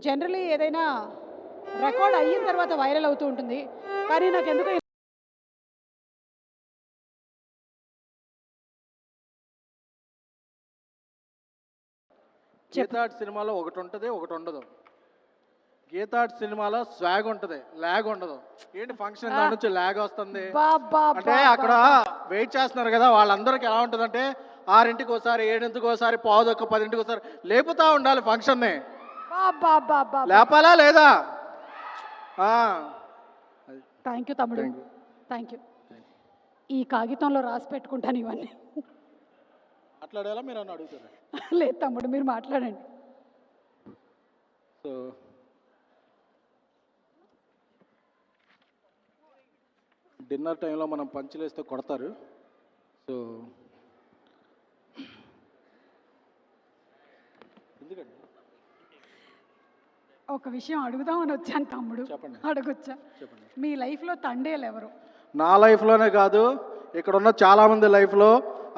Generally ఏదైనా record అయిన తర్వాత వైరల్ అవుతూ ఉంటుంది. కానీ నాకెందుకో గీతాట్ సినిమాలో ఒకటి ఉంటుంది, ఒకటి ఉండదు. గీతాట్ సినిమాలో స్వాగ్ ఉంటుంది, ల్యాగ్ ఉండదు. ఏంటి ఫంక్షన్ దాని నుంచి ల్యాగ్ వస్తుంది అంటే అక్కడ వెయిట్ చేస్తున్నారు కదా వాళ్ళందరికీ ఎలా ఉంటుందంటే 6ంటికి ఒకసారి, 7ంటికి ఒకసారి, 9:15, 10ంటికి ఒకసారి లేపుతా ఉండాలి ఫంక్షన్ని. లేపాలా లేదా? థ్యాంక్ యూ తమ్ముడు, థ్యాంక్ యూ. ఈ కాగితంలో రాసి పెట్టుకుంటాను ఇవన్నీ. మాట్లాడేలా మీరు అని అడుగుతారు? లేదు తమ్ముడు, మీరు మాట్లాడండి. సో డిన్నర్ టైంలో మనం పంచులేస్తే కొడతారు. సో ఎందుకండి ఒక విషయం అడుగుదామని వచ్చాను తమ్ముడు. చెప్పండి. అడగొచ్చా? చెప్పండి. మీ లైఫ్లో తండేలు ఎవరు? నా లైఫ్లోనే కాదు, ఇక్కడ ఉన్న చాలామంది లైఫ్లో,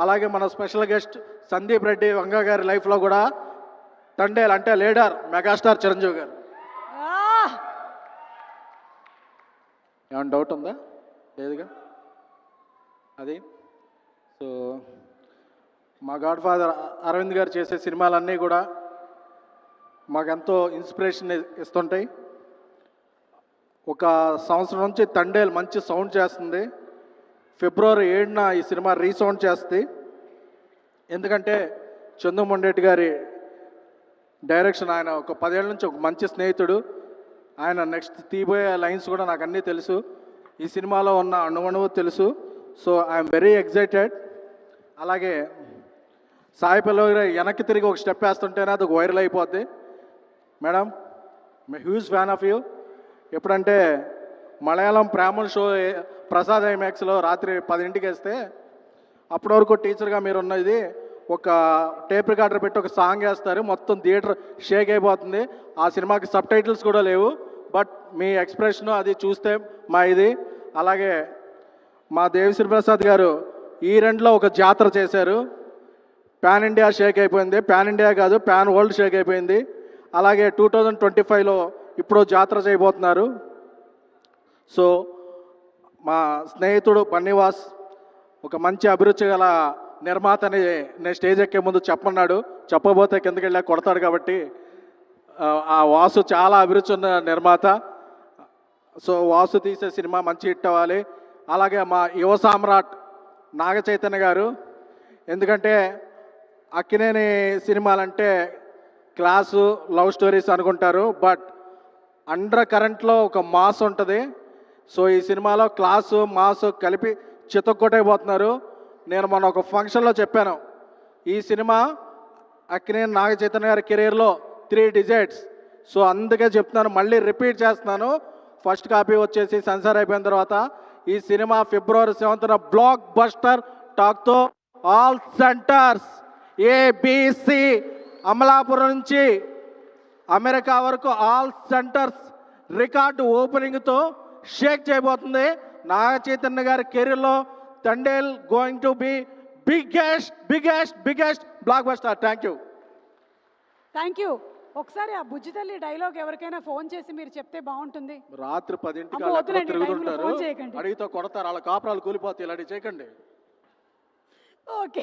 అలాగే మన స్పెషల్ గెస్ట్ సందీప్ రెడ్డి వంగ గారి లైఫ్లో కూడా తండేలు అంటే లీడర్ మెగాస్టార్ చిరంజీవి గారు. ఏమైనా డౌట్ ఉందా? లేదుగా. అది సో మా గాడ్ ఫాదర్ అరవింద్ గారు చేసే సినిమాలన్నీ కూడా మాకెంతో ఇన్స్పిరేషన్ ఇస్తుంటాయి. ఒక సంవత్సరం నుంచి తండేలు మంచి సౌండ్ చేస్తుంది. ఫిబ్రవరి 7న ఈ సినిమా రీసౌండ్ చేస్తుంది. ఎందుకంటే చందుమొండేటి గారి డైరెక్షన్, ఆయన ఒక 10 ఏళ్ళ నుంచి ఒక మంచి స్నేహితుడు. ఆయన నెక్స్ట్ తీయబోయే లైన్స్ కూడా నాకు అన్నీ తెలుసు, ఈ సినిమాలో ఉన్న అణువణువు తెలుసు. So I'm very excited. అలాగే సాయి పల్లవి గారు వెనక్కి తిరిగి ఒక స్టెప్ వేస్తుంటేనే అది వైరల్ అయిపోద్ది. Madam, my huge fan of you. ఎప్పుడంటే మలయాళం ప్రేమల్ షో ప్రసాద్ ఐమాక్స్లో రాత్రి 10ంటికి వేస్తే అప్పటి వరకు టీచర్గా మీరు ఉన్నది ఒక టేప్ రికార్డర్ పెట్టి ఒక సాంగ్ వేస్తారు, మొత్తం థియేటర్ షేక్ అయిపోతుంది. ఆ సినిమాకి సబ్ టైటిల్స్ కూడా లేవు, బట్ మీ ఎక్స్ప్రెషన్ అది చూస్తే మా ఇది. అలాగే మా దేవిశ్రీ ప్రసాద్ గారు ఈ రెండులో ఒక జాతర చేశారు, పాన్ ఇండియా షేక్ అయిపోయింది. పాన్ ఇండియా కాదు, పాన్ వరల్డ్ షేక్ అయిపోయింది. అలాగే 2025లో ఇప్పుడు జాతర చేయబోతున్నారు. సో మా స్నేహితుడు బన్నీవాస్ ఒక మంచి అభిరుచి గల నిర్మాతని నేను స్టేజ్ ఎక్కే ముందు చెప్పన్నాడు, చెప్పబోతే కిందకి వెళ్ళా కొడతాడు. కాబట్టి ఆ వాసు చాలా అభిరుచి ఉన్న నిర్మాత. సో వాసు తీసే సినిమా మంచి హిట్ అవ్వాలి. అలాగే మా యువ సామ్రాట్ నాగ చైతన్య గారు, ఎందుకంటే అక్కినేని సినిమాలంటే క్లాసు లవ్ స్టోరీస్ అనుకుంటారు, బట్ అండర్ కరెంట్లో ఒక మాస్ ఉంటుంది. సో ఈ సినిమాలో క్లాసు మాస్ కలిపి చితక్కొట్టైపోతున్నారు. నేను మొన్న ఒక ఫంక్షన్లో చెప్పాను, ఈ సినిమా అక్కినేని నాగ చైతన్య గారి కెరీర్లో 3 డిజైట్స్. సో అందుకే చెప్తున్నాను, మళ్ళీ రిపీట్ చేస్తున్నాను. ఫస్ట్ కాపీ వచ్చేసి సెన్సార్ అయిపోయిన తర్వాత ఈ సినిమా ఫిబ్రవరి 7న బ్లాక్ బస్టర్ టాక్తో ఆల్ సెంటర్స్ ABC అమలాపురం నుంచి అమెరికా వరకు ఆల్ సెంటర్స్ రికార్డు ఓపెనింగ్తో షేక్ చేయబోతుంది. నాగ చైతన్య గారి కెరీర్లో Thandel going to be biggest block buster. Thank you. ఒకసారి ఆ బుజ్జి తల్లి డైలాగ్ ఎవరికైనా ఫోన్ చేసి మీరు చెప్తే బాగుంటుంది. రాత్రి 10ంటికి అమ్మో, వద్దులేండి, తిరుగుతుంటారు, ఫోన్ చేయకండి. అడిగితే కొడతారు, వాళ్ళ కాపురాలు కూలిపోతాయి. ఇలాంటివి చేయకండి. ఓకే.